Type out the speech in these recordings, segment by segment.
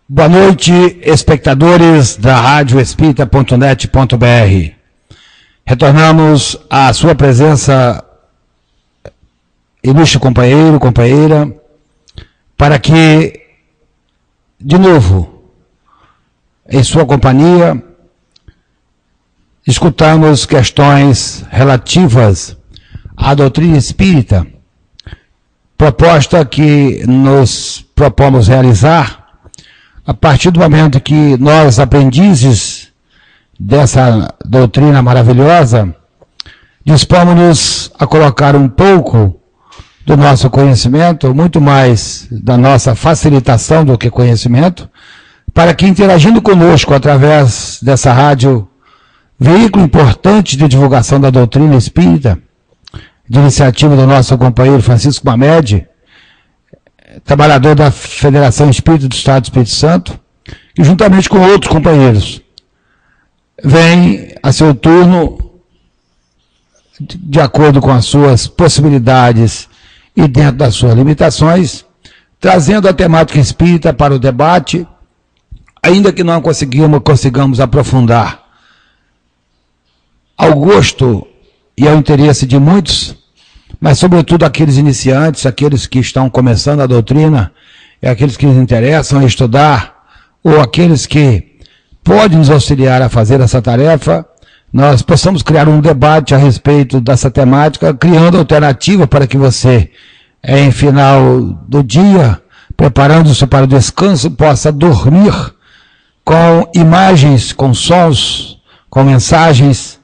Boa noite, espectadores da Rádio Espírita.net.br. Retornamos à sua presença, ilustre companheiro, companheira, para que, de novo, em sua companhia, escutamos questões relativas à doutrina espírita, proposta que nos propomos realizar a partir do momento que nós, aprendizes dessa doutrina maravilhosa, dispomos-nos a colocar um pouco do nosso conhecimento, muito mais da nossa facilitação do que conhecimento, para que, interagindo conosco através dessa rádio, veículo importante de divulgação da doutrina espírita, de iniciativa do nosso companheiro Francisco Mamed, trabalhador da Federação Espírita do Estado do Espírito Santo, que juntamente com outros companheiros, vem a seu turno, de acordo com as suas possibilidades e dentro das suas limitações, trazendo a temática espírita para o debate, ainda que não consigamos aprofundar ao gosto e ao interesse de muitos, mas sobretudo aqueles iniciantes, aqueles que estão começando a doutrina, e aqueles que nos interessam a estudar, ou aqueles que podem nos auxiliar a fazer essa tarefa, nós possamos criar um debate a respeito dessa temática, criando alternativa para que você, em final do dia, preparando-se para o descanso, possa dormir com imagens, com sons, com mensagens,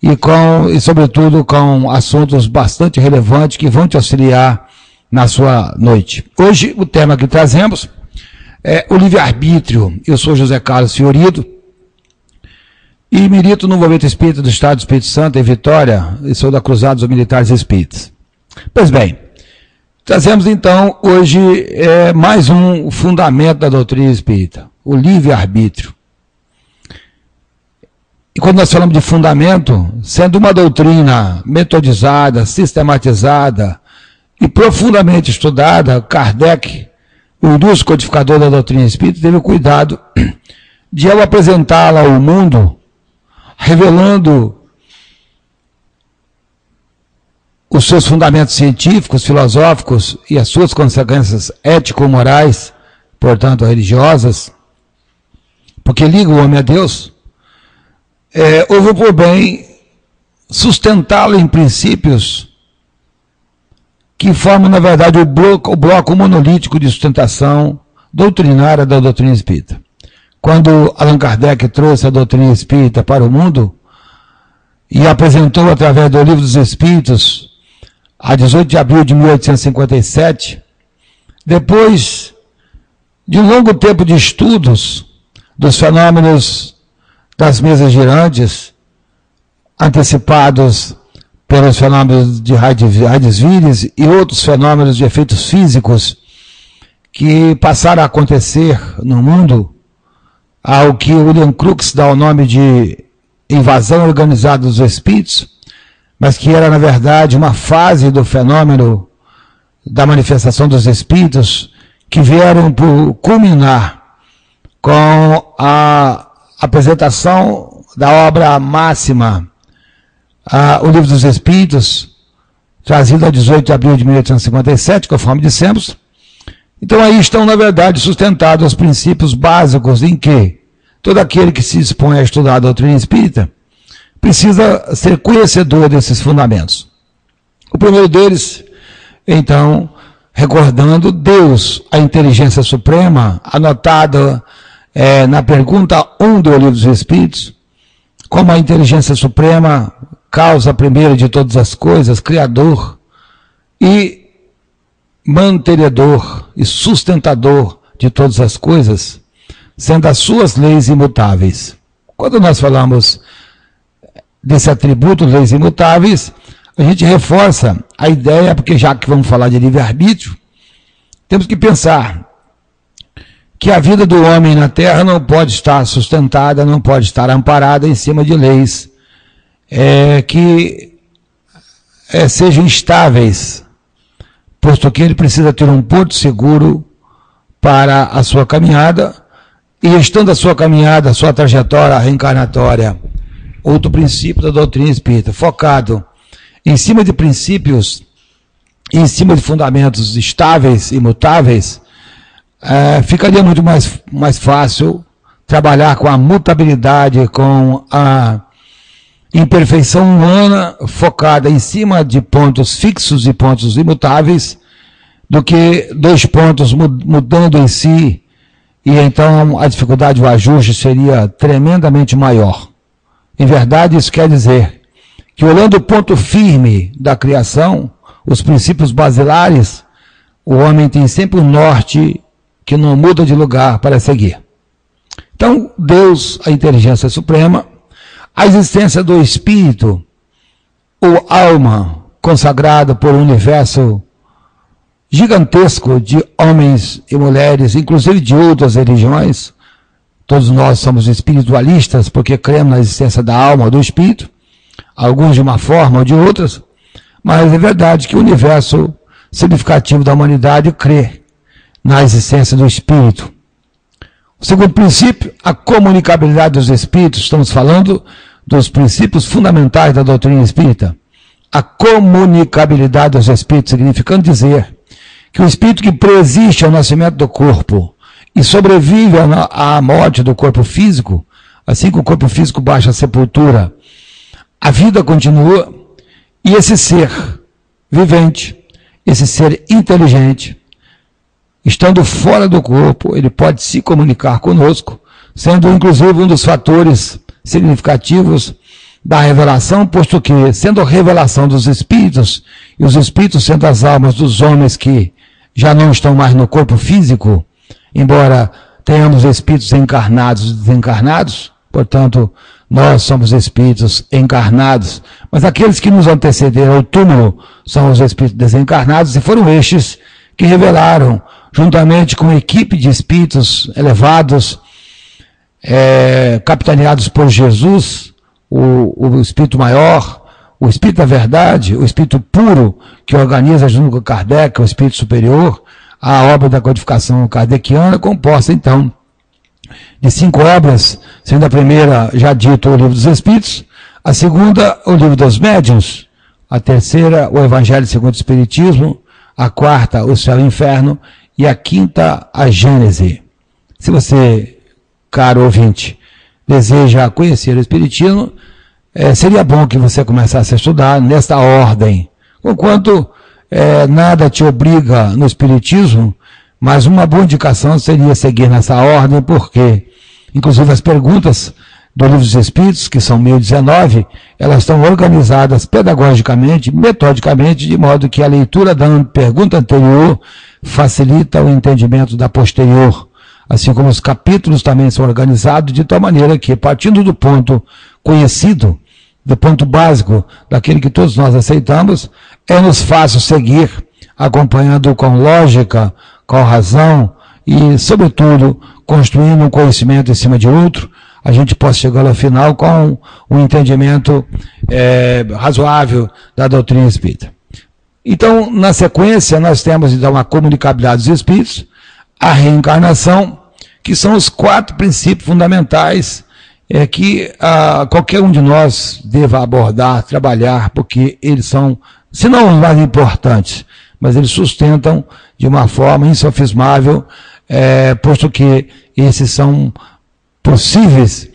e sobretudo com assuntos bastante relevantes que vão te auxiliar na sua noite. Hoje o tema que trazemos é o livre-arbítrio. Eu sou José Carlos Fiorido e milito no Movimento Espírita do Estado do Espírito Santo, em Vitória, e sou da Cruzada dos Militares Espíritas. Pois bem, trazemos então hoje mais um fundamento da doutrina espírita, o livre-arbítrio. E quando nós falamos de fundamento, sendo uma doutrina metodizada, sistematizada e profundamente estudada, Kardec, o ilustre codificador da doutrina espírita, teve o cuidado de, ao apresentá-la ao mundo, revelando os seus fundamentos científicos, filosóficos e as suas consequências ético-morais, portanto religiosas, porque liga o homem a Deus, houve por bem sustentá-lo em princípios que formam, na verdade, o bloco monolítico de sustentação doutrinária da doutrina espírita. Quando Allan Kardec trouxe a doutrina espírita para o mundo e apresentou através do Livro dos Espíritos, a 18 de abril de 1857, depois de um longo tempo de estudos dos fenômenos das mesas girantes, antecipados pelos fenômenos de Heidesville e outros fenômenos de efeitos físicos que passaram a acontecer no mundo, ao que William Crookes dá o nome de invasão organizada dos espíritos, mas que era, na verdade, uma fase do fenômeno da manifestação dos espíritos que vieram por culminar com a apresentação da obra máxima, o Livro dos Espíritos, trazido a 18 de abril de 1857, conforme dissemos. Então aí estão, na verdade, sustentados os princípios básicos em que todo aquele que se dispõe a estudar a doutrina espírita precisa ser conhecedor desses fundamentos. O primeiro deles, então, recordando Deus, a inteligência suprema, anotada na pergunta 1 do Livro dos Espíritos, como a inteligência suprema, causa primeira de todas as coisas, criador e mantenedor e sustentador de todas as coisas, sendo as suas leis imutáveis. Quando nós falamos desse atributo, leis imutáveis, a gente reforça a ideia, porque já que vamos falar de livre-arbítrio, temos que pensar que a vida do homem na Terra não pode estar sustentada, não pode estar amparada em cima de leis que sejam estáveis, posto que ele precisa ter um porto seguro para a sua caminhada, e estando a sua caminhada, a sua trajetória reencarnatória, outro princípio da doutrina espírita, focado em cima de princípios, em cima de fundamentos estáveis, imutáveis, ficaria muito mais fácil trabalhar com a mutabilidade, com a imperfeição humana focada em cima de pontos fixos e pontos imutáveis, do que dois pontos mudando em si, e então a dificuldade do ajuste seria tremendamente maior. Em verdade, isso quer dizer que, olhando o ponto firme da criação, os princípios basilares, o homem tem sempre um norte que não muda de lugar para seguir. Então, Deus, a inteligência suprema, a existência do espírito, ou alma consagrada por um universo gigantesco de homens e mulheres, inclusive de outras religiões. Todos nós somos espiritualistas porque cremos na existência da alma ou do espírito, alguns de uma forma ou de outras, mas é verdade que o universo significativo da humanidade crê na existência do espírito. O segundo princípio, a comunicabilidade dos espíritos. Estamos falando dos princípios fundamentais da doutrina espírita. A comunicabilidade dos espíritos, significando dizer que o espírito que preexiste ao nascimento do corpo e sobrevive à morte do corpo físico, assim que o corpo físico baixa a sepultura, a vida continua, e esse ser vivente, esse ser inteligente, estando fora do corpo, ele pode se comunicar conosco, sendo inclusive um dos fatores significativos da revelação, posto que, sendo a revelação dos espíritos, e os espíritos sendo as almas dos homens que já não estão mais no corpo físico, embora tenhamos espíritos encarnados e desencarnados, portanto, nós somos espíritos encarnados, mas aqueles que nos antecederam ao túmulo são os espíritos desencarnados, e foram estes que revelaram, juntamente com uma equipe de espíritos elevados, capitaneados por Jesus, o Espírito Maior, o Espírito da Verdade, o Espírito Puro, que organiza junto com Kardec, o Espírito Superior, a obra da codificação kardeciana, composta então de 5 obras, sendo a primeira, já dito, o Livro dos Espíritos, a segunda, o Livro dos Médiuns, a terceira, o Evangelho segundo o Espiritismo, a quarta, o Céu e o Inferno, e a quinta, a Gênese. Se você, caro ouvinte, deseja conhecer o Espiritismo, seria bom que você começasse a estudar nesta ordem, conquanto nada te obriga no Espiritismo, mas uma boa indicação seria seguir nessa ordem, porque, inclusive, as perguntas do Livro dos Espíritos, que são 1019, elas estão organizadas pedagogicamente, metodicamente, de modo que a leitura da pergunta anterior facilita o entendimento da posterior, assim como os capítulos também são organizados de tal maneira que, partindo do ponto conhecido, do ponto básico, daquele que todos nós aceitamos, é-nos fácil seguir, acompanhando com lógica, com razão e, sobretudo, construindo um conhecimento em cima de outro, a gente possa chegar ao final com um entendimento razoável da doutrina espírita. Então, na sequência, nós temos então a comunicabilidade dos espíritos, a reencarnação, que são os 4 princípios fundamentais que qualquer um de nós deva abordar, trabalhar, porque eles são, se não os mais importantes, mas eles sustentam de uma forma insofismável, posto que esses são possíveis,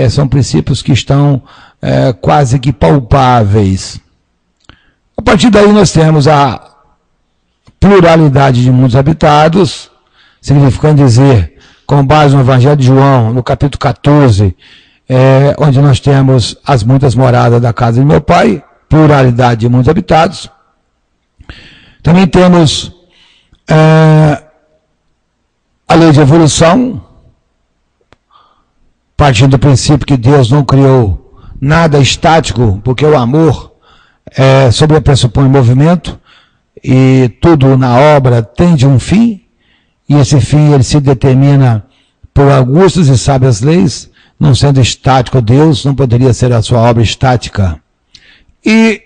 são princípios que estão quase que palpáveis. A partir daí nós temos a pluralidade de mundos habitados, significando dizer, com base no Evangelho de João, no capítulo 14, onde nós temos as muitas moradas da casa de meu pai, pluralidade de mundos habitados. Também temos a lei de evolução, partindo do princípio que Deus não criou nada estático, porque o amor pressupõe movimento, e tudo na obra tende a um fim, e esse fim ele se determina por augustas e sábias leis. Não sendo estático Deus, não poderia ser a sua obra estática. E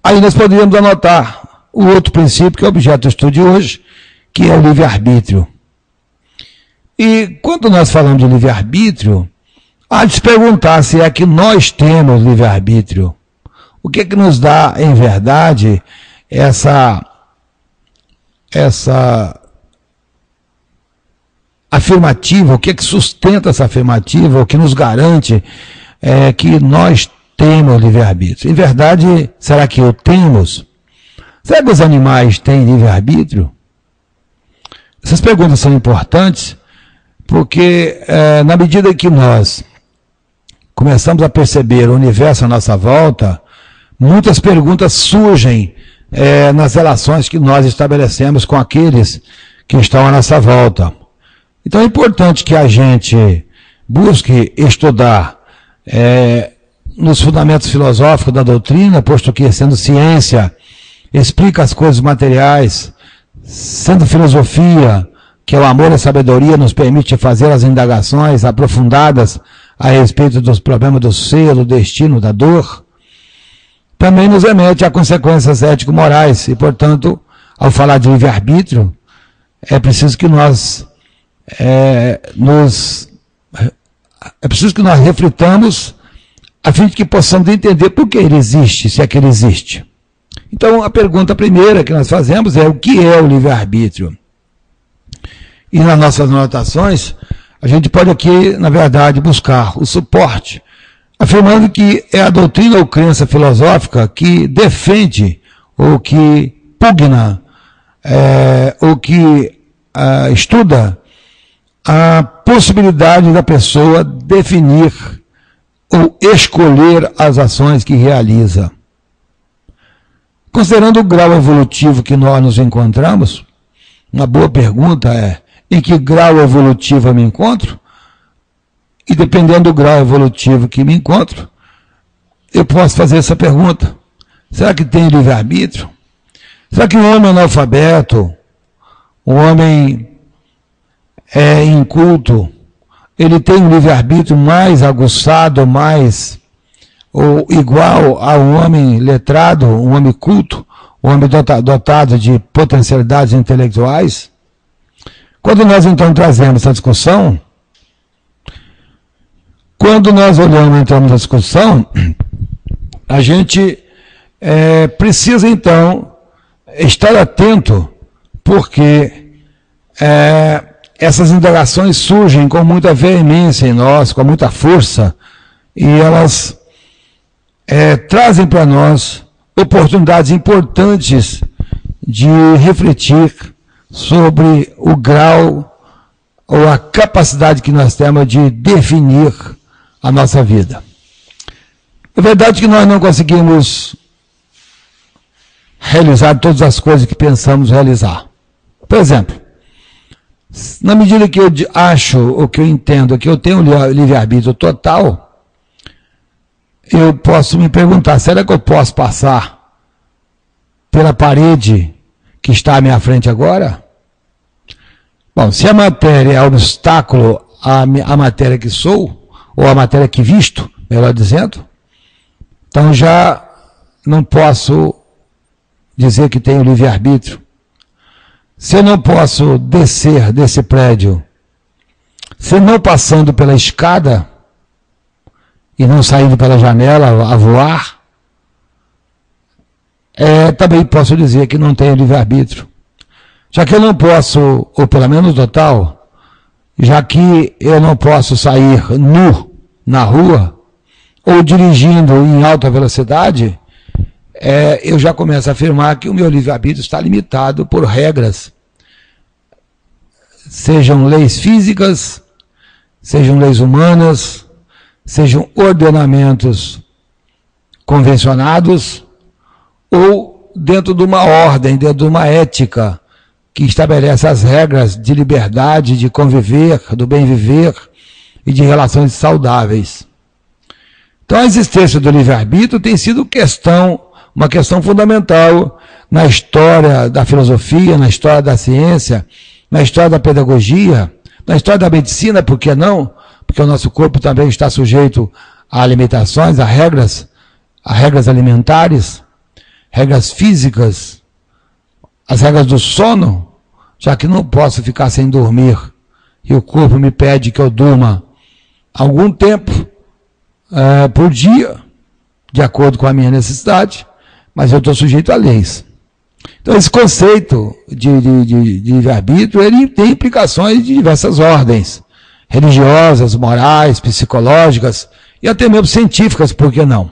aí nós poderíamos anotar o outro princípio, que é o objeto do estudo de hoje, que é o livre-arbítrio. E quando nós falamos de livre-arbítrio, há de se perguntar se é que nós temos livre-arbítrio. O que é que nos dá, em verdade, essa afirmativa, o que é que sustenta essa afirmativa, o que nos garante que nós temos livre-arbítrio? Em verdade, será que o temos? Será que os animais têm livre-arbítrio? Essas perguntas são importantes porque, na medida que nós começamos a perceber o universo à nossa volta, muitas perguntas surgem nas relações que nós estabelecemos com aqueles que estão à nossa volta. Então é importante que a gente busque estudar nos fundamentos filosóficos da doutrina, posto que, sendo ciência, explica as coisas materiais, sendo filosofia, que é o amor e a sabedoria, nos permite fazer as indagações aprofundadas a respeito dos problemas do ser, do destino, da dor, também nos remete a consequências ético-morais. E, portanto, ao falar de livre-arbítrio, é preciso que nós reflitamos a fim de que possamos entender por que ele existe, se é que ele existe. Então, a pergunta primeira que nós fazemos é: o que é o livre-arbítrio? E nas nossas anotações, a gente pode aqui, na verdade, buscar o suporte, afirmando que é a doutrina ou crença filosófica que defende, ou que pugna, ou que estuda a possibilidade da pessoa definir ou escolher as ações que realiza. Considerando o grau evolutivo que nós nos encontramos, uma boa pergunta é: em que grau evolutivo eu me encontro? E dependendo do grau evolutivo que me encontro, eu posso fazer essa pergunta: será que tem livre-arbítrio? Será que um homem analfabeto, um homem inculto, ele tem um livre-arbítrio mais aguçado, ou igual a um homem letrado, um homem culto, um homem dotado de potencialidades intelectuais? Quando nós então trazemos essa discussão, quando nós olhamos então na discussão, a gente precisa então estar atento, porque essas indagações surgem com muita veemência em nós, com muita força, e elas trazem para nós oportunidades importantes de refletir sobre o grau ou a capacidade que nós temos de definir a nossa vida. É verdade que nós não conseguimos realizar todas as coisas que pensamos realizar. Por exemplo, na medida que eu acho, ou que eu entendo que eu tenho livre-arbítrio total, eu posso me perguntar: será que eu posso passar pela parede que está à minha frente agora? Bom, se a matéria é obstáculo à matéria que sou, ou à matéria que visto, melhor dizendo, então já não posso dizer que tenho livre-arbítrio. Se eu não posso descer desse prédio, se não passando pela escada e não saindo pela janela a voar, também posso dizer que não tenho livre-arbítrio. Já que eu não posso, ou pelo menos total, já que eu não posso sair nu na rua, ou dirigindo em alta velocidade, eu já começo a afirmar que o meu livre-arbítrio está limitado por regras, sejam leis físicas, sejam leis humanas, sejam ordenamentos convencionados, ou dentro de uma ordem, dentro de uma ética, que estabelece as regras de liberdade, de conviver, do bem viver e de relações saudáveis. Então a existência do livre-arbítrio tem sido uma questão fundamental na história da filosofia, na história da ciência, na história da pedagogia, na história da medicina, por que não? Porque o nosso corpo também está sujeito a limitações, a regras alimentares, regras físicas, as regras do sono, já que não posso ficar sem dormir e o corpo me pede que eu durma algum tempo por dia, de acordo com a minha necessidade, mas eu estou sujeito a leis. Então, esse conceito de livre-arbítrio, ele tem implicações de diversas ordens, religiosas, morais, psicológicas e até mesmo científicas, por que não?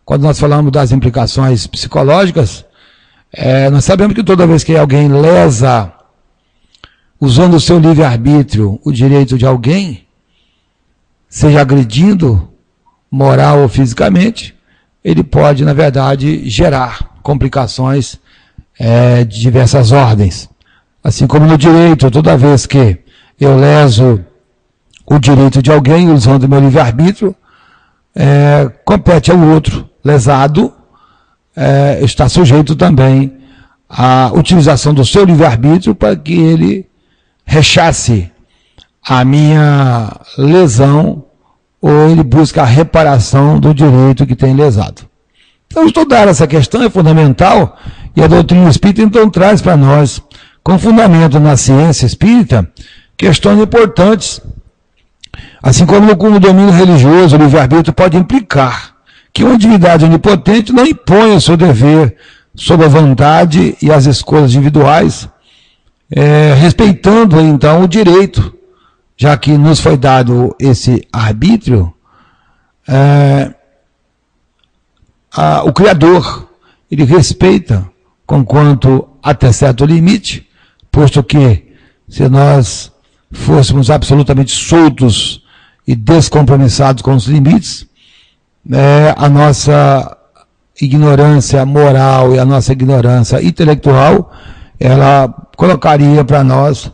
Quando nós falamos das implicações psicológicas, nós sabemos que toda vez que alguém lesa, usando o seu livre-arbítrio, o direito de alguém, seja agredindo, moral ou fisicamente, ele pode, na verdade, gerar complicações de diversas ordens. Assim como no direito, toda vez que eu leso o direito de alguém, usando o meu livre-arbítrio, compete ao outro lesado está sujeito também à utilização do seu livre-arbítrio para que ele rechace a minha lesão ou ele busca a reparação do direito que tem lesado. Então, estudar essa questão é fundamental e a doutrina espírita então traz para nós, com fundamento na ciência espírita, questões importantes. Assim como no domínio religioso, o livre-arbítrio pode implicar que uma divindade onipotente não impõe o seu dever sobre a vontade e as escolhas individuais, respeitando então o direito, já que nos foi dado esse arbítrio, o Criador, ele respeita conquanto até certo limite, posto que se nós fôssemos absolutamente soltos e descompromissados com os limites, a nossa ignorância moral e a nossa ignorância intelectual, ela colocaria para nós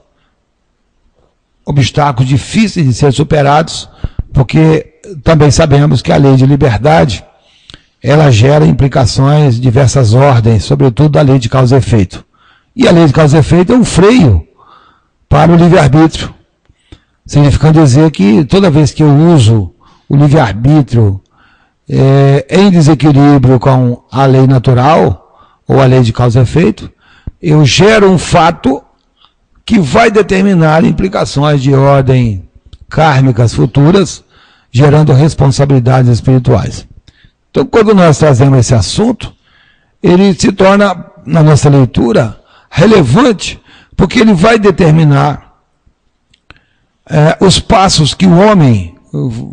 obstáculos difíceis de ser superados, porque também sabemos que a lei de liberdade, ela gera implicações de diversas ordens, sobretudo a lei de causa e efeito. E a lei de causa e efeito é um freio para o livre-arbítrio, significando dizer que toda vez que eu uso o livre-arbítrio em desequilíbrio com a lei natural, ou a lei de causa e efeito, eu gero um fato que vai determinar implicações de ordem kármicas futuras, gerando responsabilidades espirituais. Então, quando nós trazemos esse assunto, ele se torna, na nossa leitura, relevante, porque ele vai determinar os passos que o homem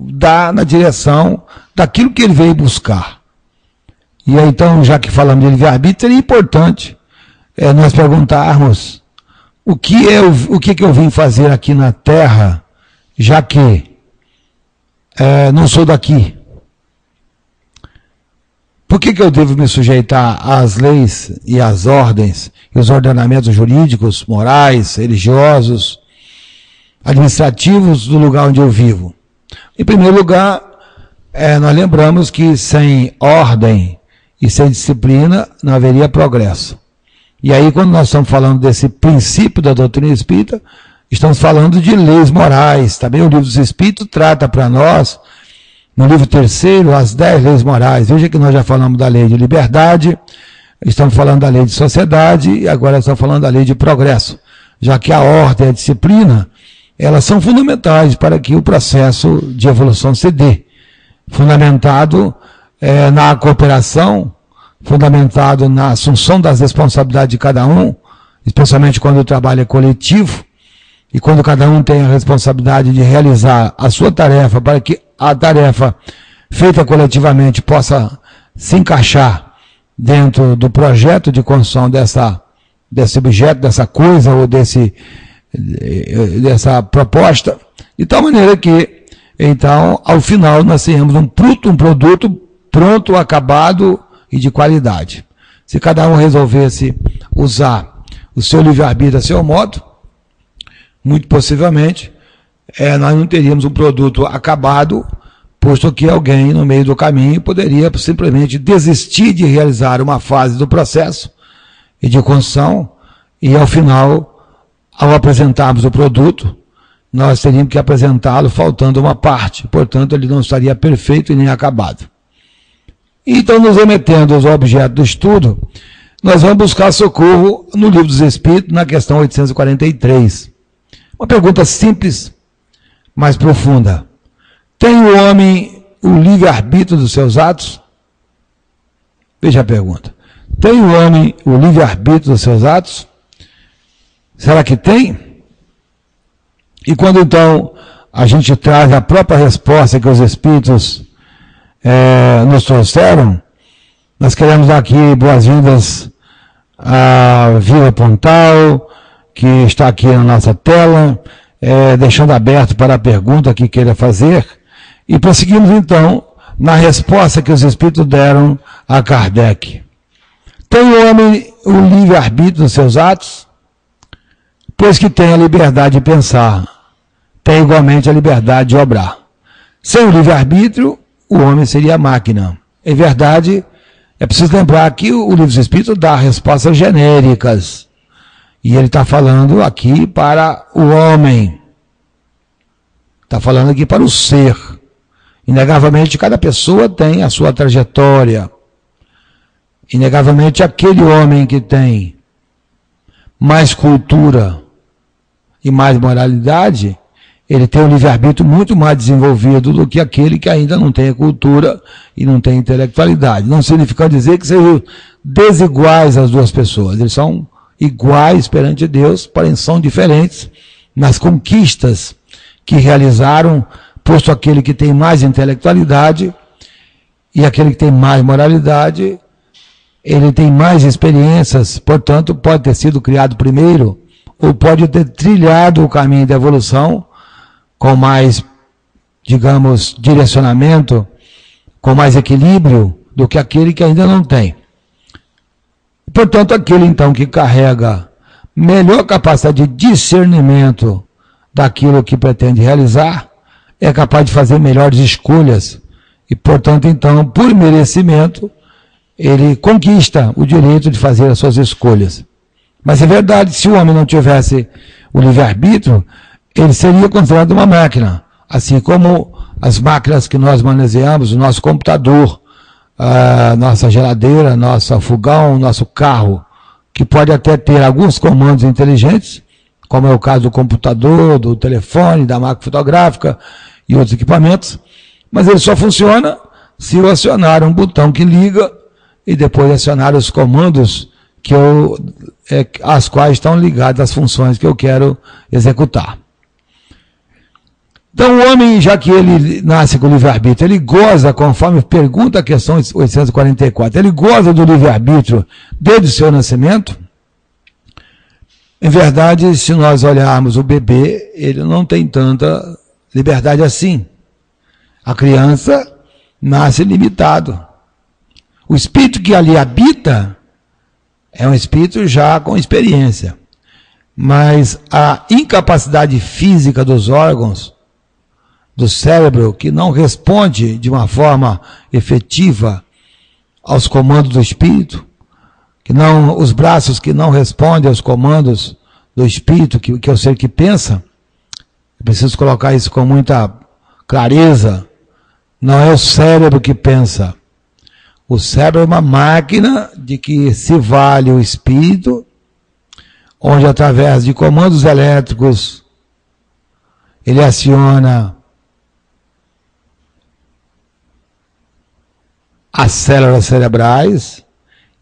dá na direção daquilo que ele veio buscar. E aí, então, já que falamos de livre-arbítrio, seria importante nós perguntarmos o que eu vim fazer aqui na Terra, já que não sou daqui. Por que eu devo me sujeitar às leis e às ordens e os ordenamentos jurídicos, morais, religiosos, administrativos do lugar onde eu vivo? Em primeiro lugar, nós lembramos que sem ordem e sem disciplina não haveria progresso. E aí, quando nós estamos falando desse princípio da doutrina espírita, estamos falando de leis morais. Também o livro dos Espíritos trata para nós, no livro 3º, as 10 leis morais. Veja que nós já falamos da lei de liberdade, estamos falando da lei de sociedade e agora estamos falando da lei de progresso. Já que a ordem e a disciplina, elas são fundamentais para que o processo de evolução se dê. Fundamentado na cooperação, fundamentado na assunção das responsabilidades de cada um, especialmente quando o trabalho é coletivo, e quando cada um tem a responsabilidade de realizar a sua tarefa, para que a tarefa feita coletivamente possa se encaixar dentro do projeto de construção desse objeto, dessa coisa ou dessa proposta, de tal maneira que, então, ao final, nós tenhamos um produto pronto, acabado e de qualidade. Se cada um resolvesse usar o seu livre-arbítrio a seu modo, muito possivelmente, nós não teríamos um produto acabado, posto que alguém no meio do caminho poderia simplesmente desistir de realizar uma fase do processo e de construção, e ao final, ao apresentarmos o produto, nós teríamos que apresentá-lo faltando uma parte, portanto ele não estaria perfeito e nem acabado. Então, nos remetendo aos objetos do estudo, nós vamos buscar socorro no Livro dos Espíritos, na questão 843. Uma pergunta simples, mas profunda. Tem o homem o livre-arbítrio dos seus atos? Veja a pergunta. Tem o homem o livre-arbítrio dos seus atos? Será que tem? E quando então a gente traz a própria resposta que os Espíritos nos trouxeram, nós queremos dar aqui boas-vindas a Vila Pontal, que está aqui na nossa tela, deixando aberto para a pergunta que queira fazer, e prosseguimos então na resposta que os Espíritos deram a Kardec. Tem o homem o livre-arbítrio dos seus atos? Pois que tem a liberdade de pensar, tem igualmente a liberdade de obrar. Sem o livre-arbítrio, o homem seria máquina. Em verdade, é preciso lembrar que o Livro dos Espíritos dá respostas genéricas. E ele está falando aqui para o homem. Está falando aqui para o ser. Inegavelmente, cada pessoa tem a sua trajetória. Inegavelmente, aquele homem que tem mais cultura e mais moralidade, ele tem um livre-arbítrio muito mais desenvolvido do que aquele que ainda não tem cultura e não tem intelectualidade. Não significa dizer que sejam desiguais as duas pessoas. Eles são iguais perante Deus, porém são diferentes nas conquistas que realizaram, posto aquele que tem mais intelectualidade e aquele que tem mais moralidade, ele tem mais experiências, portanto pode ter sido criado primeiro ou pode ter trilhado o caminho da evolução com mais, digamos, direcionamento, com mais equilíbrio do que aquele que ainda não tem. Portanto, aquele então que carrega melhor capacidade de discernimento daquilo que pretende realizar, é capaz de fazer melhores escolhas e, portanto, então, por merecimento, ele conquista o direito de fazer as suas escolhas. Mas é verdade, se o homem não tivesse o livre-arbítrio, ele seria considerado uma máquina, assim como as máquinas que nós manuseamos, o nosso computador, a nossa geladeira, nosso fogão, nosso carro, que pode até ter alguns comandos inteligentes, como é o caso do computador, do telefone, da máquina fotográfica e outros equipamentos, mas ele só funciona se eu acionar um botão que liga e depois acionar os comandos às quais estão ligadas as funções que eu quero executar. Então o homem, já que ele nasce com o livre-arbítrio, ele goza, conforme pergunta a questão 844, ele goza do livre-arbítrio desde o seu nascimento? Em verdade, se nós olharmos o bebê, ele não tem tanta liberdade assim. A criança nasce limitado. O espírito que ali habita é um espírito já com experiência. Mas a incapacidade física dos órgãos, do cérebro, que não responde de uma forma efetiva aos comandos do espírito, os braços que não respondem aos comandos do espírito, que é o ser que pensa, eu preciso colocar isso com muita clareza, não é o cérebro que pensa. O cérebro é uma máquina de que se vale o espírito, onde através de comandos elétricos ele aciona as células cerebrais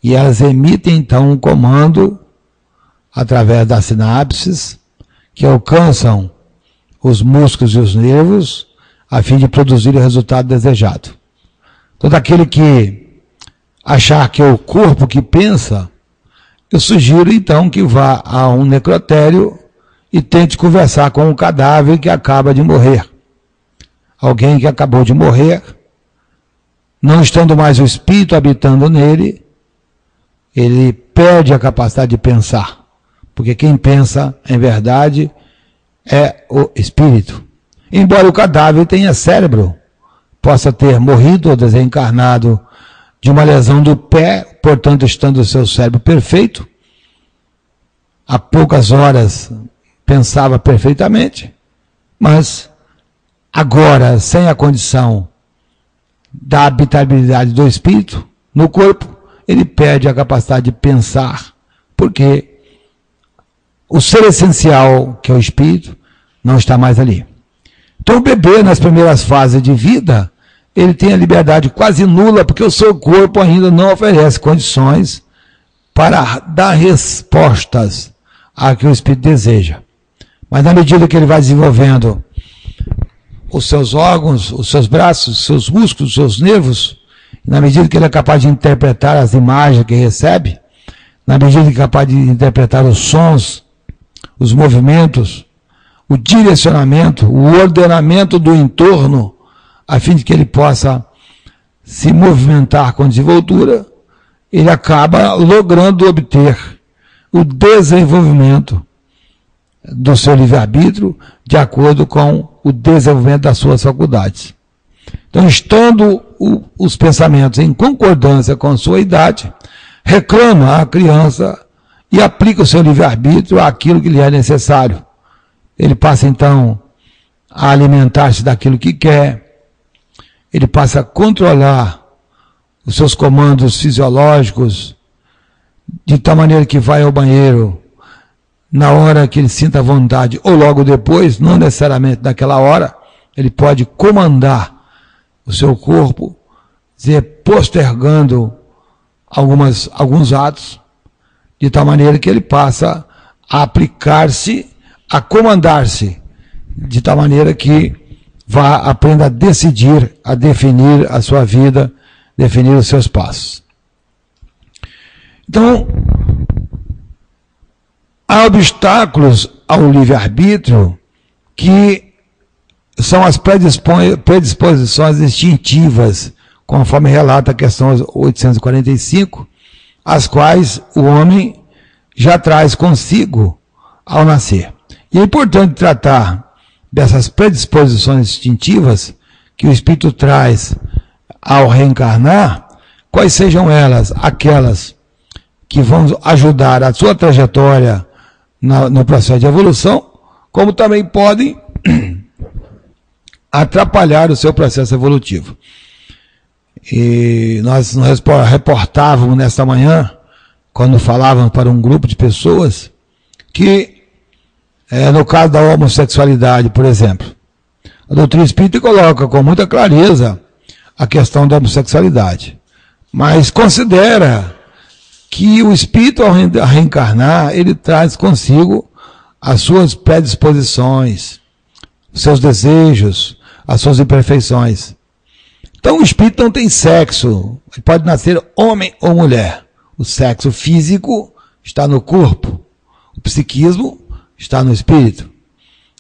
e elas emitem então um comando através das sinapses que alcançam os músculos e os nervos a fim de produzir o resultado desejado. Todo aquele que achar que é o corpo que pensa, eu sugiro então que vá a um necrotério e tente conversar com um cadáver que acaba de morrer. Alguém que acabou de morrer, não estando mais o espírito habitando nele, ele perde a capacidade de pensar. Porque quem pensa, em verdade, é o espírito. Embora o cadáver tenha cérebro, possa ter morrido ou desencarnado de uma lesão do pé, portanto, estando o seu cérebro perfeito, há poucas horas pensava perfeitamente, mas agora, sem a condição da habitabilidade do espírito no corpo, ele perde a capacidade de pensar, porque o ser essencial, que é o espírito, não está mais ali. Então o bebê, nas primeiras fases de vida, ele tem a liberdade quase nula, porque o seu corpo ainda não oferece condições para dar respostas a que o espírito deseja. Mas na medida que ele vai desenvolvendo os seus órgãos, os seus braços, os seus músculos, os seus nervos, na medida que ele é capaz de interpretar as imagens que recebe, na medida que é capaz de interpretar os sons, os movimentos, o direcionamento, o ordenamento do entorno, a fim de que ele possa se movimentar com desenvoltura, ele acaba logrando obter o desenvolvimento do seu livre-arbítrio de acordo com o desenvolvimento das suas faculdades. Então, estando os pensamentos em concordância com a sua idade, reclama a criança e aplica o seu livre-arbítrio àquilo que lhe é necessário. Ele passa, então, a alimentar-se daquilo que quer, ele passa a controlar os seus comandos fisiológicos, de tal maneira que vai ao banheiro na hora que ele sinta vontade, ou logo depois, não necessariamente naquela hora, ele pode comandar o seu corpo, postergando alguns atos, de tal maneira que ele passa a aplicar-se, a comandar-se, de tal maneira que aprenda a decidir, a definir a sua vida, definir os seus passos. Então, há obstáculos ao livre-arbítrio que são as predisposições instintivas, conforme relata a questão 845, as quais o homem já traz consigo ao nascer. E é importante tratar dessas predisposições instintivas que o espírito traz ao reencarnar, quais sejam elas, aquelas que vão ajudar a sua trajetória no processo de evolução, como também podem atrapalhar o seu processo evolutivo. E nós reportávamos nesta manhã, quando falávamos para um grupo de pessoas, que no caso da homossexualidade, por exemplo, a doutrina espírita coloca com muita clareza a questão da homossexualidade, mas considera que o espírito, ao reencarnar, ele traz consigo as suas predisposições, os seus desejos, as suas imperfeições. Então o espírito não tem sexo, ele pode nascer homem ou mulher. O sexo físico está no corpo, o psiquismo está no espírito.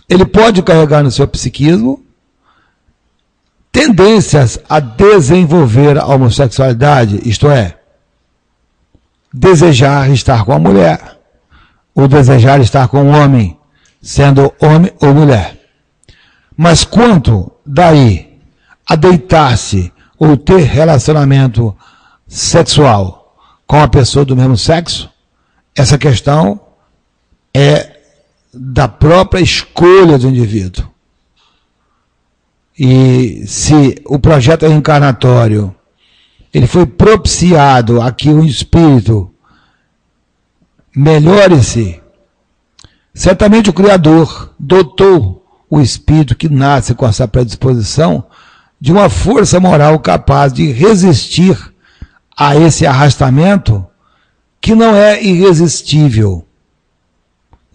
Ele pode carregar no seu psiquismo tendências a desenvolver a homossexualidade, isto é, desejar estar com a mulher, ou desejar estar com um homem, sendo homem ou mulher. Mas quanto daí a deitar-se ou ter relacionamento sexual com a pessoa do mesmo sexo, essa questão é da própria escolha do indivíduo. E se o projeto reencarnatório ele foi propiciado a que o espírito melhore-se, certamente o Criador dotou o espírito que nasce com essa predisposição de uma força moral capaz de resistir a esse arrastamento que não é irresistível.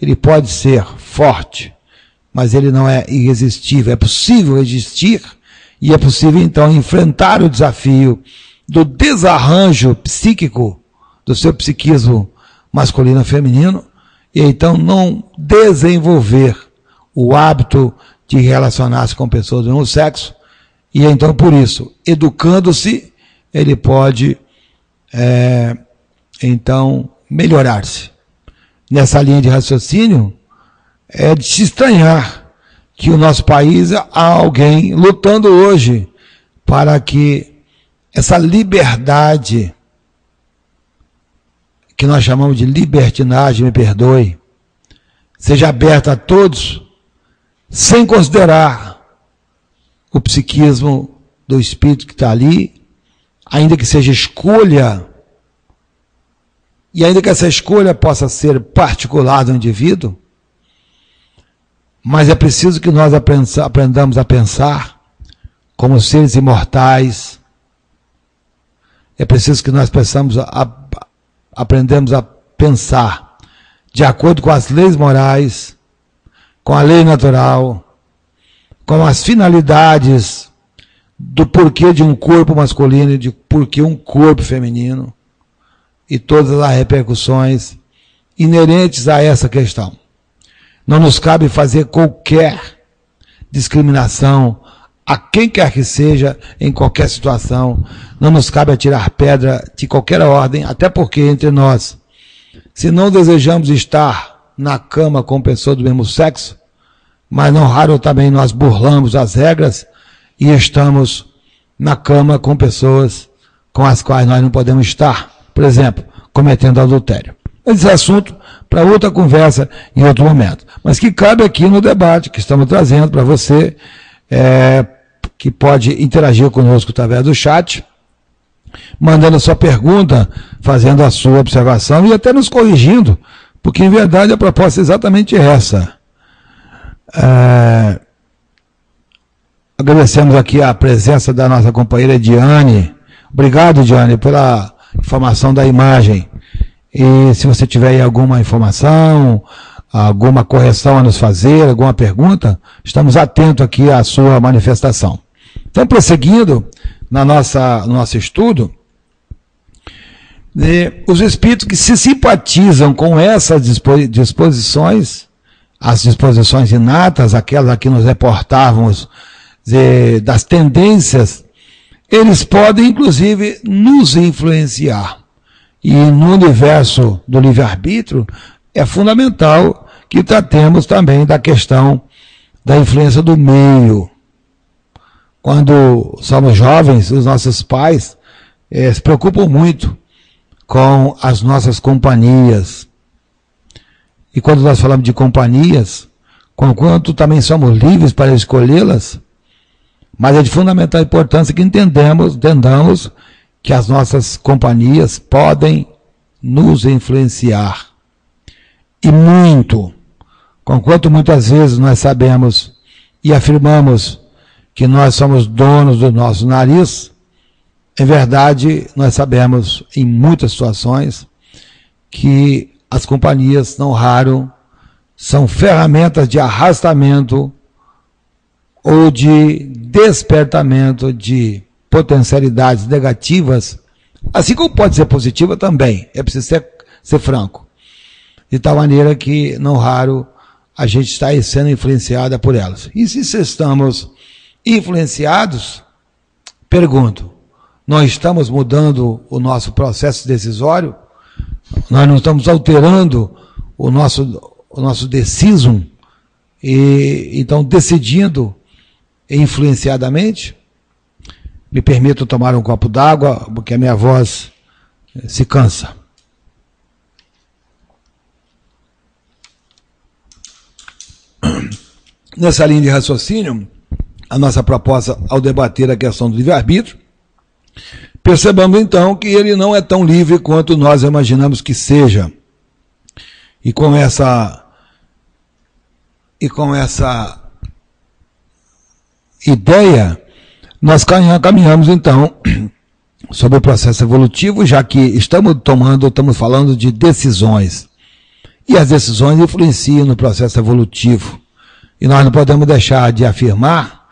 Ele pode ser forte, mas ele não é irresistível. É possível resistir e é possível então enfrentar o desafio do desarranjo psíquico do seu psiquismo masculino e feminino e então não desenvolver o hábito de relacionar-se com pessoas do mesmo sexo. E então, por isso, educando-se, ele pode, então, melhorar-se. Nessa linha de raciocínio, é de se estranhar que o nosso país há alguém lutando hoje para que essa liberdade, que nós chamamos de libertinagem, me perdoe, seja aberta a todos, sem considerar o psiquismo do espírito que está ali, ainda que seja escolha, e ainda que essa escolha possa ser particular do indivíduo, Mas é preciso que nós aprendamos a pensar como seres imortais. É preciso que nós aprendamos a pensar de acordo com as leis morais, com a lei natural, com as finalidades do porquê de um corpo masculino e de porquê um corpo feminino e todas as repercussões inerentes a essa questão. Não nos cabe fazer qualquer discriminação a quem quer que seja, em qualquer situação. Não nos cabe atirar pedra de qualquer ordem, até porque entre nós, se não desejamos estar na cama com pessoas do mesmo sexo, mas não raro também nós burlamos as regras e estamos na cama com pessoas com as quais nós não podemos estar, por exemplo, cometendo adultério. Esse é assunto para outra conversa em outro momento, mas que cabe aqui no debate que estamos trazendo para você, que pode interagir conosco através do chat, mandando a sua pergunta, fazendo a sua observação e até nos corrigindo, porque em verdade a proposta é exatamente essa. Agradecemos aqui a presença da nossa companheira Diane. Obrigado, Diane, pela informação da imagem. E se você tiver aí alguma informação, alguma correção a nos fazer, alguma pergunta, estamos atentos aqui à sua manifestação. Então, prosseguindo no nosso estudo, os espíritos que se simpatizam com essas disposições, as disposições inatas, aquelas a que nos reportávamos das tendências, eles podem, inclusive, nos influenciar. E no universo do livre-arbítrio, é fundamental que tratemos também da questão da influência do meio. Quando somos jovens, os nossos pais se preocupam muito com as nossas companhias. E quando nós falamos de companhias, conquanto também somos livres para escolhê-las, mas é de fundamental importância que entendamos que as nossas companhias podem nos influenciar. E muito. Conquanto muitas vezes nós sabemos e afirmamos que nós somos donos do nosso nariz, em verdade, nós sabemos em muitas situações que as companhias, não raro, são ferramentas de arrastamento ou de despertamento de potencialidades negativas, assim como pode ser positiva também, é preciso ser franco. De tal maneira que, não raro, a gente está aí sendo influenciada por elas. E se estamos influenciados, pergunto, nós estamos mudando o nosso processo decisório? Nós não estamos alterando o nosso decisum e então decidindo influenciadamente? Me permito tomar um copo d'água, porque a minha voz se cansa. Nessa linha de raciocínio, a nossa proposta ao debater a questão do livre-arbítrio, percebamos então que ele não é tão livre quanto nós imaginamos que seja. E com essa ideia, nós caminhamos então sobre o processo evolutivo, já que estamos falando de decisões. E as decisões influenciam no processo evolutivo. E nós não podemos deixar de afirmar,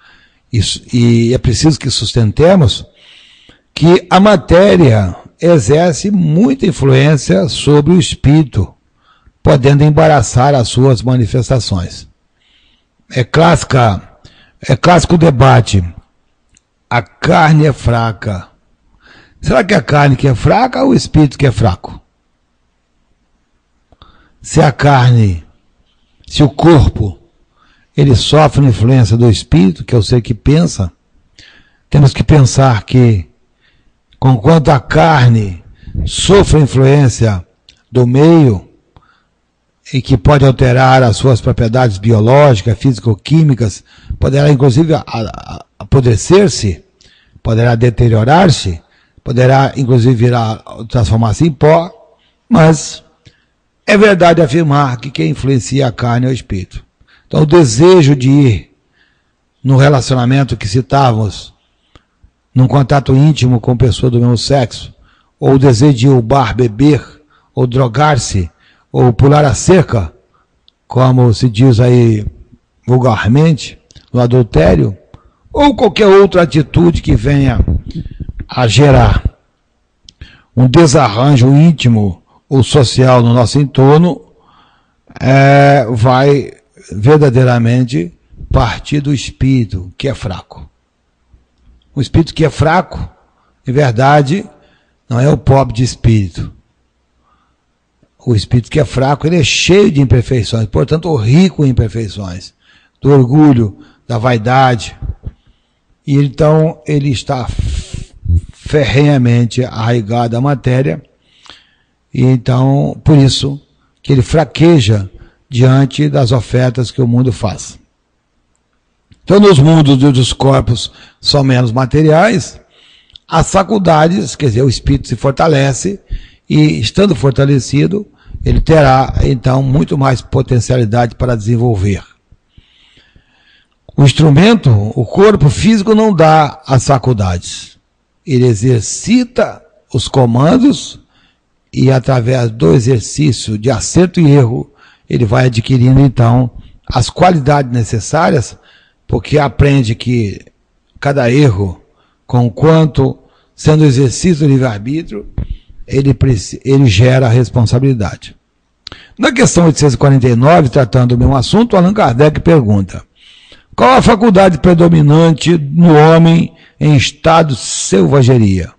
e é preciso que sustentemos, que a matéria exerce muita influência sobre o espírito, podendo embaraçar as suas manifestações. É clássico debate. A carne é fraca. Será que a carne que é fraca ou o espírito que é fraco? Se o corpo, ele sofre a influência do espírito, que é o ser que pensa, temos que pensar que, conquanto a carne sofre a influência do meio, e que pode alterar as suas propriedades biológicas, físico-químicas, poderá inclusive apodrecer-se, poderá deteriorar-se, poderá inclusive transformar-se em pó, mas é verdade afirmar que quem influencia a carne é o espírito. Então, o desejo de ir no relacionamento que citávamos, num contato íntimo com pessoa do mesmo sexo, ou o desejo de ir ao bar beber, ou drogar-se, ou pular a cerca, como se diz aí vulgarmente, no adultério, ou qualquer outra atitude que venha a gerar um desarranjo íntimo ou social no nosso entorno, vai verdadeiramente partir do espírito que é fraco. O espírito que é fraco, em verdade, não é o pobre de espírito. O espírito que é fraco, ele é cheio de imperfeições, portanto, rico em imperfeições, do orgulho, da vaidade. E então, ele está ferrenhamente arraigado à matéria, e então, por isso, que ele fraqueja diante das ofertas que o mundo faz. Então, nos mundos dos corpos são menos materiais, as faculdades, quer dizer, o espírito se fortalece, e estando fortalecido, ele terá, então, muito mais potencialidade para desenvolver. O instrumento, o corpo físico, não dá as faculdades. Ele exercita os comandos e, através do exercício de acerto e erro, ele vai adquirindo, então, as qualidades necessárias, porque aprende que cada erro, conquanto sendo exercício do livre-arbítrio, ele gera responsabilidade. Na questão 849, tratando do mesmo assunto, Allan Kardec pergunta: qual a faculdade predominante no homem em estado de selvageria?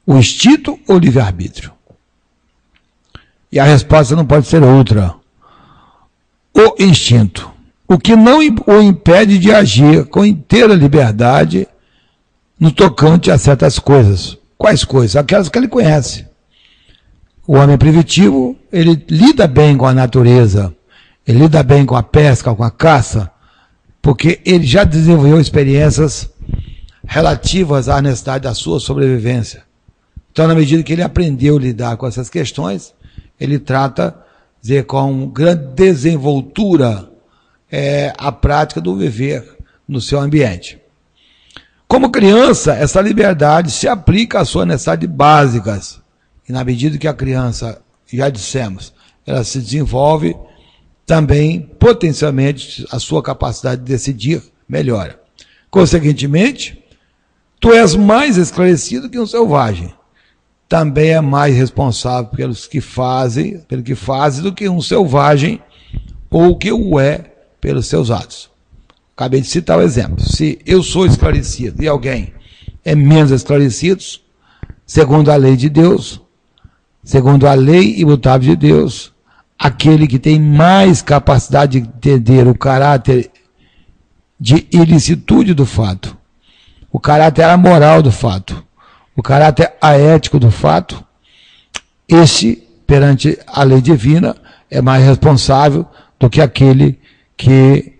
O instinto ou o livre-arbítrio? E a resposta não pode ser outra. O instinto. O que não o impede de agir com inteira liberdade no tocante a certas coisas. Quais coisas? Aquelas que ele conhece. O homem primitivo, ele lida bem com a natureza, ele lida bem com a pesca, com a caça, porque ele já desenvolveu experiências relativas à necessidade da sua sobrevivência. Então, na medida que ele aprendeu a lidar com essas questões, ele trata, dizer, com grande desenvoltura a prática do viver no seu ambiente. Como criança, essa liberdade se aplica às suas necessidades básicas. E na medida que a criança, já dissemos, ela se desenvolve, também, potencialmente, a sua capacidade de decidir melhora. Consequentemente, tu és mais esclarecido que um selvagem. Também é mais responsável pelo que fazes do que um selvagem, ou que o é pelos seus atos. Acabei de citar o exemplo. Se eu sou esclarecido e alguém é menos esclarecido, segundo a lei de Deus, segundo a lei imutável de Deus, aquele que tem mais capacidade de entender o caráter de ilicitude do fato, o caráter amoral do fato, o caráter aético do fato, esse, perante a lei divina, é mais responsável do que aquele que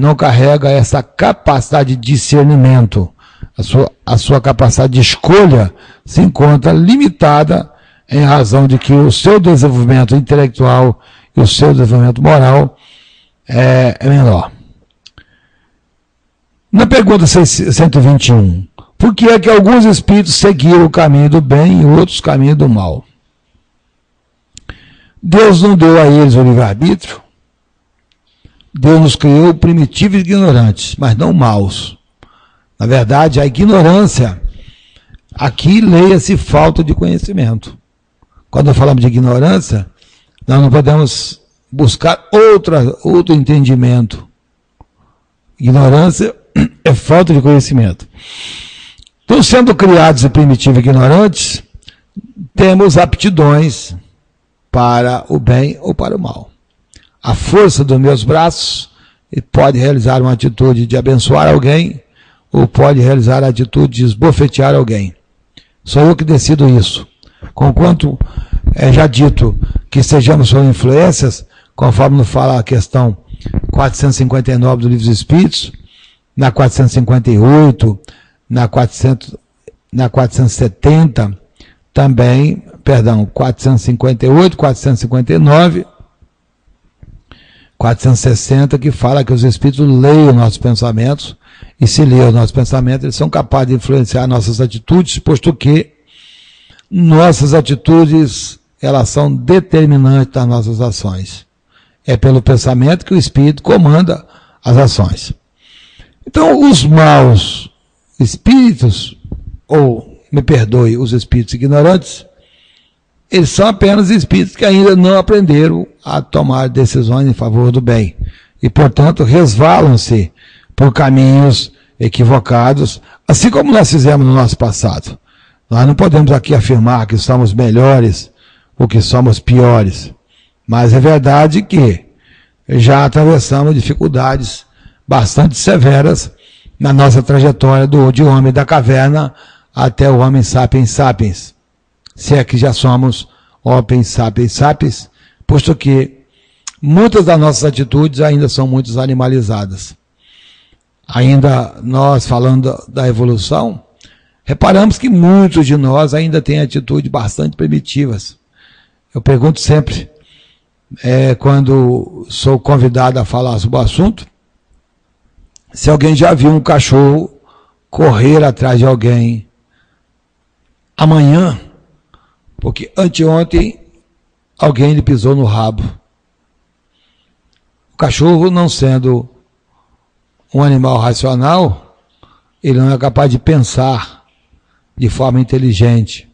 não carrega essa capacidade de discernimento. A sua capacidade de escolha se encontra limitada em razão de que o seu desenvolvimento intelectual e o seu desenvolvimento moral é menor. Na pergunta 121, por que é que alguns espíritos seguiram o caminho do bem e outros o caminho do mal? Deus não deu a eles o livre-arbítrio. Deus nos criou primitivos e ignorantes, mas não maus. Na verdade, a ignorância, aqui leia-se falta de conhecimento. Quando falamos de ignorância, nós não podemos buscar outro entendimento. Ignorância é falta de conhecimento. Então, sendo criados primitivos e ignorantes, temos aptidões para o bem ou para o mal. A força dos meus braços pode realizar uma atitude de abençoar alguém, ou pode realizar a atitude de esbofetear alguém. Sou eu que decido isso. Conquanto é já dito que sejamos sob influências, conforme nos fala a questão 459 do Livro dos Espíritos, na 458, na 470, também, 458, 459, 460, que fala que os espíritos leem os nossos pensamentos, e se leem os nossos pensamentos, eles são capazes de influenciar nossas atitudes, posto que nossas atitudes, elas são determinantes das nossas ações. É pelo pensamento que o espírito comanda as ações. Então, os maus espíritos, ou, me perdoe, os espíritos ignorantes, eles são apenas espíritos que ainda não aprenderam a tomar decisões em favor do bem. E, portanto, resvalam-se por caminhos equivocados, assim como nós fizemos no nosso passado. Nós não podemos aqui afirmar que somos melhores ou que somos piores. Mas é verdade que já atravessamos dificuldades bastante severas na nossa trajetória de homem da caverna até o homem sapiens sapiens. Se é que já somos homens sapiens sapiens, posto que muitas das nossas atitudes ainda são muito animalizadas. Ainda nós, falando da evolução, reparamos que muitos de nós ainda têm atitudes bastante primitivas. Eu pergunto sempre, quando sou convidado a falar sobre o assunto, se alguém já viu um cachorro correr atrás de alguém amanhã, porque anteontem alguém lhe pisou no rabo. O cachorro, não sendo um animal racional, ele não é capaz de pensar de forma inteligente.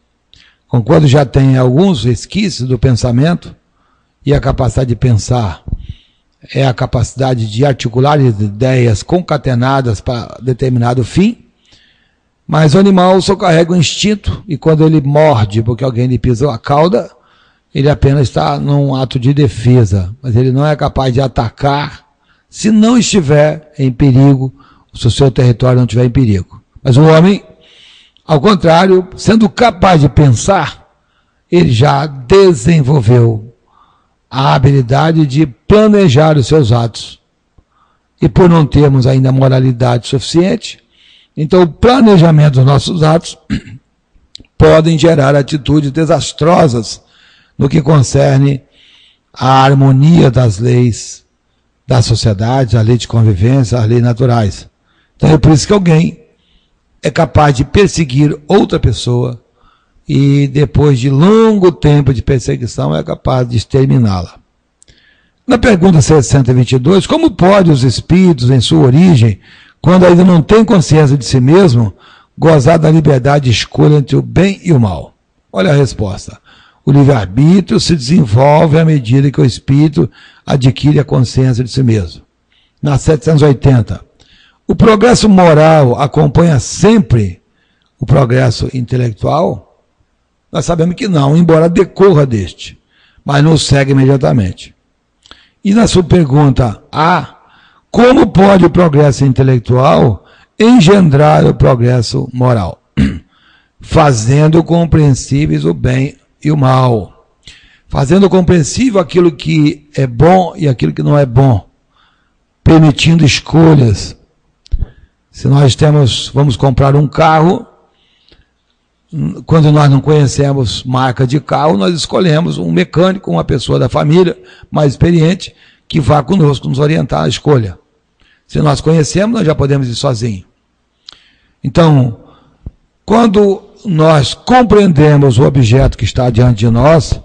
Quando já tem alguns resquícios do pensamento, e a capacidade de pensar é a capacidade de articular ideias concatenadas para determinado fim, mas o animal só carrega o instinto, e quando ele morde porque alguém lhe pisou a cauda, ele apenas está num ato de defesa, mas ele não é capaz de atacar se não estiver em perigo, se o seu território não estiver em perigo. Mas o homem, ao contrário, sendo capaz de pensar, ele já desenvolveu a habilidade de planejar os seus atos. E por não termos ainda moralidade suficiente, então o planejamento dos nossos atos podem gerar atitudes desastrosas no que concerne a harmonia das leis da sociedade, a lei de convivência, as leis naturais. Então é por isso que alguém é capaz de perseguir outra pessoa e depois de longo tempo de perseguição é capaz de exterminá-la. Na pergunta 622, como pode os espíritos em sua origem, quando ainda não têm consciência de si mesmo, gozar da liberdade de escolha entre o bem e o mal? Olha a resposta. O livre-arbítrio se desenvolve à medida que o espírito adquire a consciência de si mesmo. Na 780, o progresso moral acompanha sempre o progresso intelectual? Nós sabemos que não, embora decorra deste, mas não segue imediatamente. E na sua pergunta A, como pode o progresso intelectual engendrar o progresso moral? Fazendo compreensíveis o bem e o mal. Fazendo compreensível aquilo que é bom e aquilo que não é bom. Permitindo escolhas. Se nós vamos comprar um carro, quando nós não conhecemos marca de carro, nós escolhemos um mecânico, uma pessoa da família mais experiente, que vá conosco nos orientar à escolha. Se nós conhecemos, nós já podemos ir sozinhos. Então, quando nós compreendemos o objeto que está diante de nós,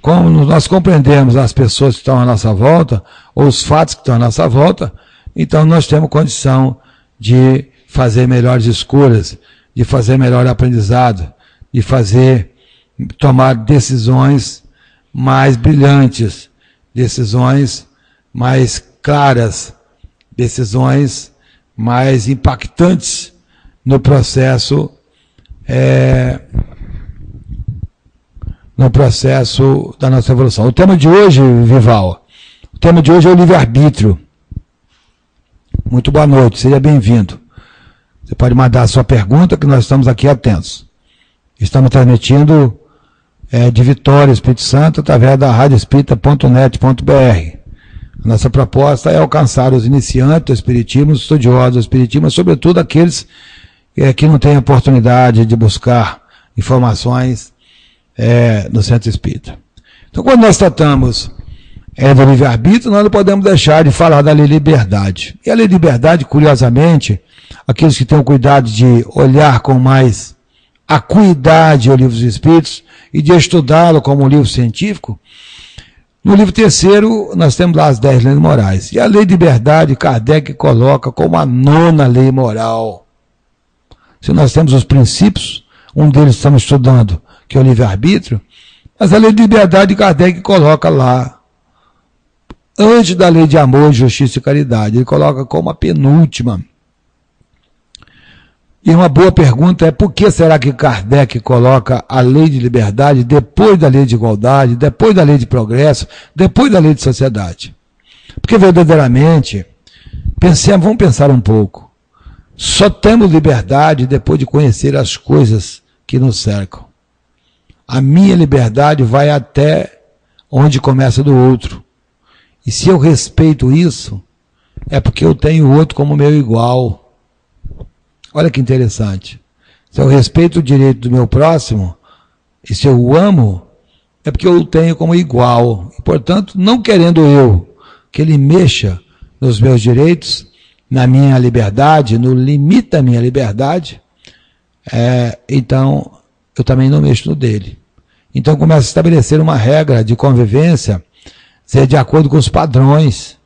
como nós compreendemos as pessoas que estão à nossa volta, ou os fatos que estão à nossa volta, então nós temos condição de fazer melhores escolhas, de fazer melhor aprendizado, de tomar decisões mais brilhantes, decisões mais claras, decisões mais impactantes no processo da nossa evolução. O tema de hoje, Vival, o tema de hoje é o livre-arbítrio. Muito boa noite, seja bem-vindo. Você pode mandar a sua pergunta, que nós estamos aqui atentos. Estamos transmitindo de Vitória, Espírito Santo, através da radioespírita.net.br. Nossa proposta é alcançar os iniciantes do Espiritismo, os estudiosos do Espiritismo, sobretudo aqueles que não têm a oportunidade de buscar informações no Centro Espírita. Então, quando nós tratamos é do livre-arbítrio, nós não podemos deixar de falar da lei de liberdade. E a lei de liberdade, curiosamente, aqueles que têm o cuidado de olhar com mais acuidade o livro dos Espíritos e de estudá-lo como um livro científico, no livro terceiro nós temos lá as 10 leis morais. E a lei de liberdade, Kardec coloca como a 9ª lei moral. Se nós temos os princípios, um deles estamos estudando, que é o livre-arbítrio, mas a lei de liberdade, Kardec coloca lá, antes da lei de amor, justiça e caridade. Ele coloca como a penúltima. E uma boa pergunta é: por que será que Kardec coloca a lei de liberdade depois da lei de igualdade, depois da lei de progresso, depois da lei de sociedade? Porque verdadeiramente, vamos pensar um pouco, só temos liberdade depois de conhecer as coisas que nos cercam. A minha liberdade vai até onde começa do outro. E se eu respeito isso, é porque eu tenho o outro como meu igual. Olha que interessante. Se eu respeito o direito do meu próximo, e se eu o amo, é porque eu o tenho como igual. E, portanto, não querendo eu que ele mexa nos meus direitos, na minha liberdade, no limite da minha liberdade, então eu também não mexo no dele. Então começa a estabelecer uma regra de convivência, ser de acordo com os padrões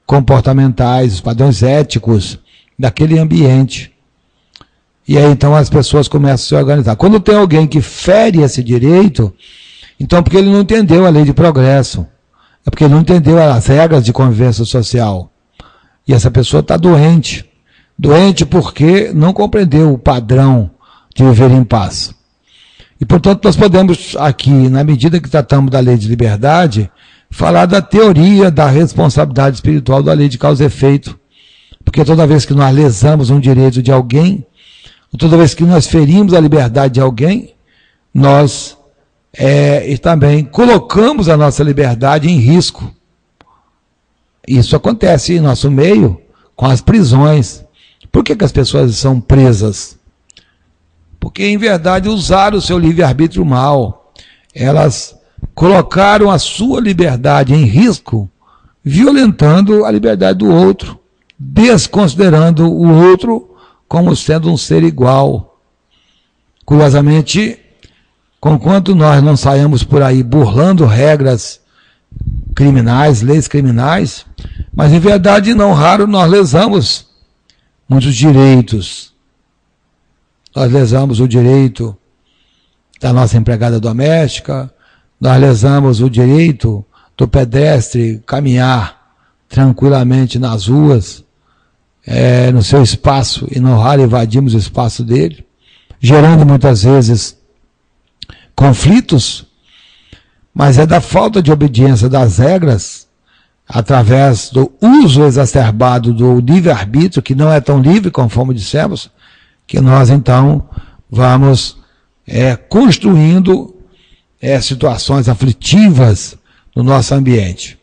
comportamentais, os padrões éticos daquele ambiente. E aí então as pessoas começam a se organizar. Quando tem alguém que fere esse direito, então porque ele não entendeu a lei de progresso, é porque ele não entendeu as regras de convivência social. E essa pessoa está doente. Doente porque não compreendeu o padrão de viver em paz. E portanto nós podemos aqui, na medida que tratamos da lei de liberdade, falar da teoria da responsabilidade espiritual da lei de causa e efeito. Porque toda vez que nós lesamos um direito de alguém, toda vez que nós ferimos a liberdade de alguém, nós também colocamos a nossa liberdade em risco. Isso acontece em nosso meio com as prisões. Por que as pessoas são presas? Porque, em verdade, usaram o seu livre-arbítrio mal. Elas colocaram a sua liberdade em risco, violentando a liberdade do outro, desconsiderando o outro como sendo um ser igual. Curiosamente, conquanto nós não saímos por aí burlando regras criminais, leis criminais, mas em verdade não raro nós lesamos muitos direitos. Nós lesamos o direito da nossa empregada doméstica, nós lesamos o direito do pedestre caminhar tranquilamente nas ruas, no seu espaço, e não raro invadimos o espaço dele, gerando muitas vezes conflitos, mas é da falta de obediência das regras, através do uso exacerbado do livre-arbítrio, que não é tão livre, conforme dissemos, que nós então vamos construindo situações aflitivas no nosso ambiente,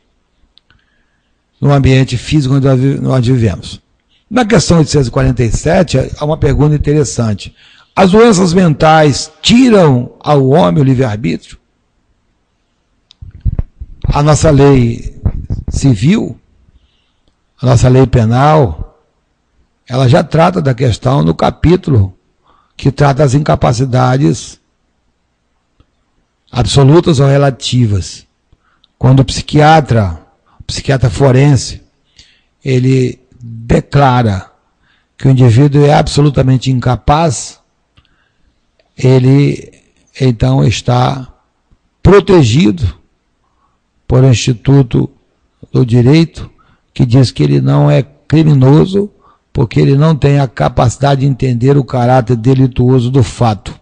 no ambiente físico onde nós vivemos. Na questão 847, há uma pergunta interessante. As doenças mentais tiram ao homem o livre-arbítrio? A nossa lei civil, a nossa lei penal, ela já trata da questão no capítulo que trata das incapacidades absolutas ou relativas. Quando o psiquiatra forense, ele declara que o indivíduo é absolutamente incapaz, ele então está protegido por um Instituto do Direito que diz que ele não é criminoso porque ele não tem a capacidade de entender o caráter delituoso do fato.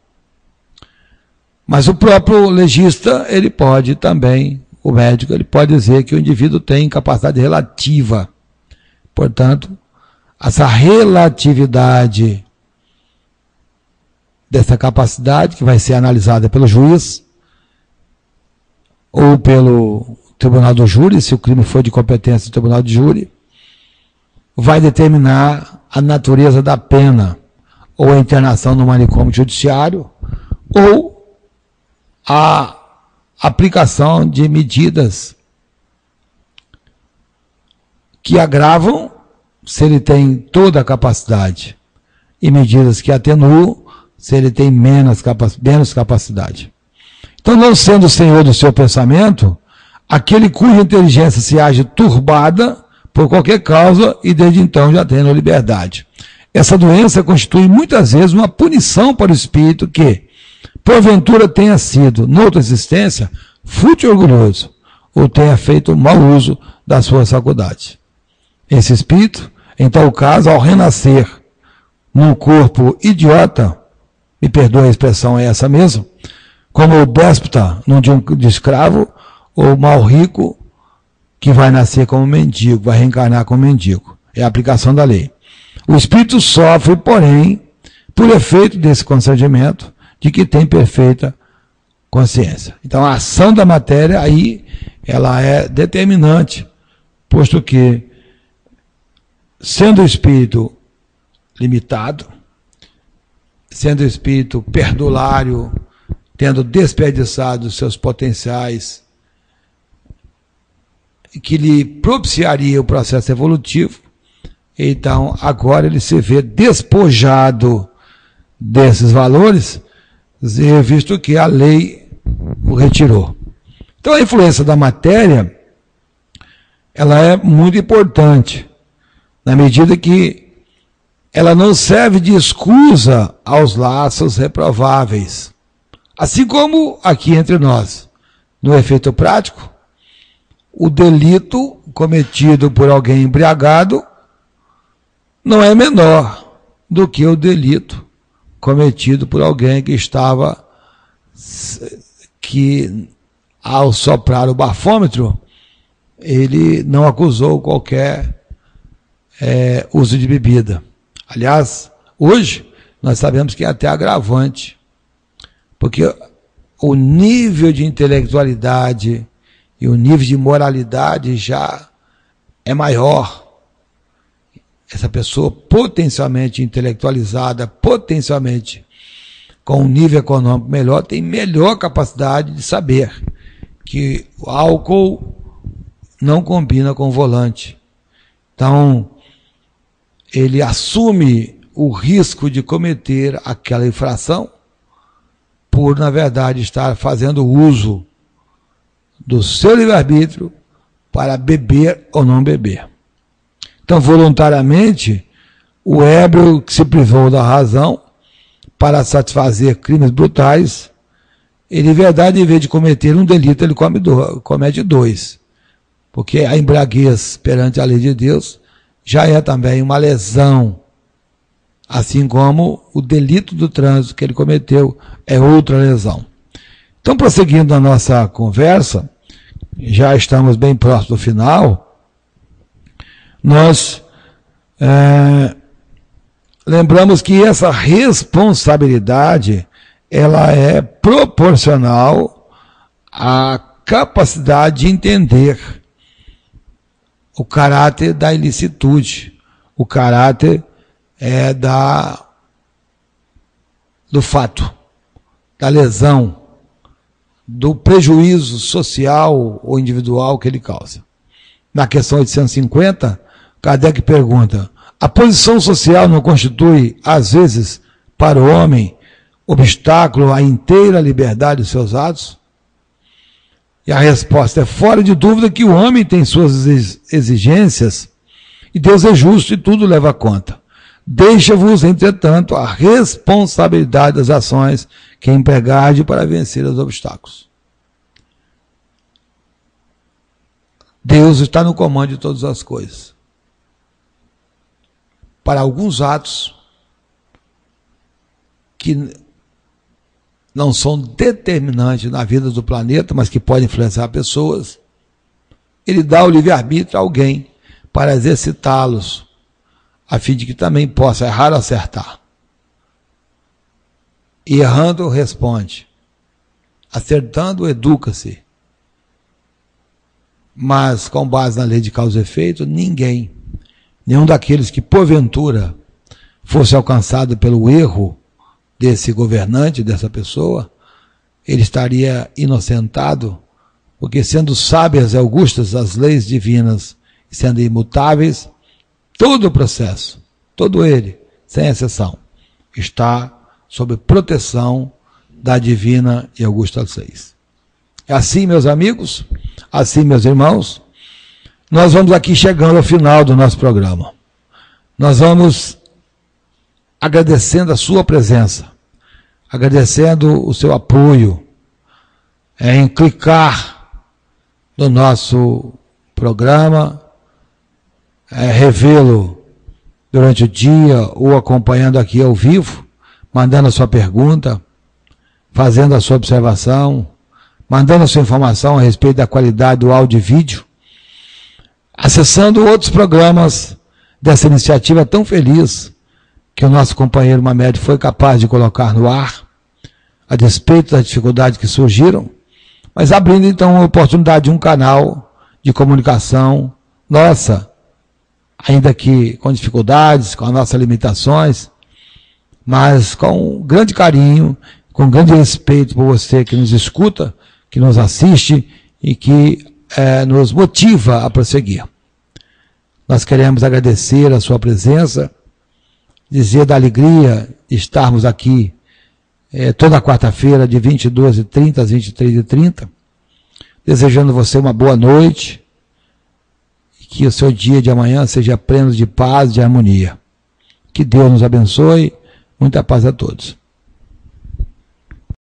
Mas o próprio legista, ele pode também, o médico, ele pode dizer que o indivíduo tem incapacidade relativa. Portanto, essa relatividade dessa capacidade, que vai ser analisada pelo juiz ou pelo tribunal do júri, se o crime for de competência do tribunal de júri, vai determinar a natureza da pena, ou a internação no manicômio judiciário, ou a aplicação de medidas que agravam se ele tem toda a capacidade, e medidas que atenuam se ele tem menos capacidade. Então, não sendo o senhor do seu pensamento, aquele cuja inteligência se age turbada por qualquer causa e desde então já tem liberdade. Essa doença constitui muitas vezes uma punição para o espírito que, porventura, tenha sido, noutra existência, fútil e orgulhoso, ou tenha feito mau uso das suas faculdades. Esse espírito, em tal caso, ao renascer num corpo idiota, me perdoe a expressão é essa mesmo, como o déspota num de escravo, ou mal rico, que vai nascer como mendigo, vai reencarnar como mendigo. É a aplicação da lei. O espírito sofre, porém, por efeito desse constrangimento, de que tem perfeita consciência. Então, a ação da matéria aí, ela é determinante, posto que, sendo o espírito limitado, sendo o espírito perdulário, tendo desperdiçado os seus potenciais, que lhe propiciaria o processo evolutivo, então agora ele se vê despojado desses valores, visto que a lei o retirou. Então a influência da matéria, ela é muito importante, na medida que ela não serve de escusa aos laços reprováveis. Assim como aqui entre nós, no efeito prático, o delito cometido por alguém embriagado não é menor do que o delito cometido por alguém que ao soprar o bafômetro, ele não acusou qualquer uso de bebida. Aliás, hoje nós sabemos que é até agravante, porque o nível de intelectualidade e o nível de moralidade já é maior. Essa pessoa potencialmente intelectualizada, potencialmente com um nível econômico melhor, tem melhor capacidade de saber que o álcool não combina com o volante. Então, ele assume o risco de cometer aquela infração por, na verdade, estar fazendo uso do seu livre-arbítrio para beber ou não beber. Então, voluntariamente, o ébrio que se privou da razão para satisfazer crimes brutais, ele, em verdade, em vez de cometer um delito, ele comete dois. Porque a embriaguez perante a lei de Deus já é também uma lesão, assim como o delito do trânsito que ele cometeu é outra lesão. Então, prosseguindo a nossa conversa, já estamos bem próximo do final, nós lembramos que essa responsabilidade, ela é proporcional à capacidade de entender o caráter da ilicitude, o caráter do fato, da lesão, do prejuízo social ou individual que ele causa. Na questão 850, Kardec pergunta: a posição social não constitui, às vezes, para o homem, obstáculo à inteira liberdade de seus atos? E a resposta é fora de dúvida que o homem tem suas exigências e Deus é justo e tudo leva a conta. Deixa-vos, entretanto, a responsabilidade das ações que empregarde para vencer os obstáculos. Deus está no comando de todas as coisas. Para alguns atos que não são determinantes na vida do planeta, mas que podem influenciar pessoas, ele dá o livre-arbítrio a alguém para exercitá-los, a fim de que também possa errar ou acertar. E errando, responde. Acertando, educa-se. Mas, com base na lei de causa e efeito, nenhum daqueles que, porventura, fosse alcançado pelo erro desse governante, dessa pessoa, ele estaria inocentado, porque, sendo sábias e augustas as leis divinas sendo imutáveis, todo o processo, todo ele, sem exceção, está sob proteção da divina e augusta leis. Assim, meus amigos, assim, meus irmãos, nós vamos aqui chegando ao final do nosso programa. Nós vamos agradecendo a sua presença, agradecendo o seu apoio em clicar no nosso programa, revê-lo durante o dia ou acompanhando aqui ao vivo, mandando a sua pergunta, fazendo a sua observação, mandando a sua informação a respeito da qualidade do áudio e vídeo, acessando outros programas dessa iniciativa tão feliz que o nosso companheiro Mamed foi capaz de colocar no ar, a despeito das dificuldades que surgiram, mas abrindo então a oportunidade de um canal de comunicação nossa, ainda que com dificuldades, com as nossas limitações, mas com grande carinho, com grande respeito por você que nos escuta, que nos assiste e que nos motiva a prosseguir. Nós queremos agradecer a sua presença, dizer da alegria de estarmos aqui toda quarta-feira de 22h30 às 23h30, desejando você uma boa noite e que o seu dia de amanhã seja pleno de paz e de harmonia. Que Deus nos abençoe, muita paz a todos.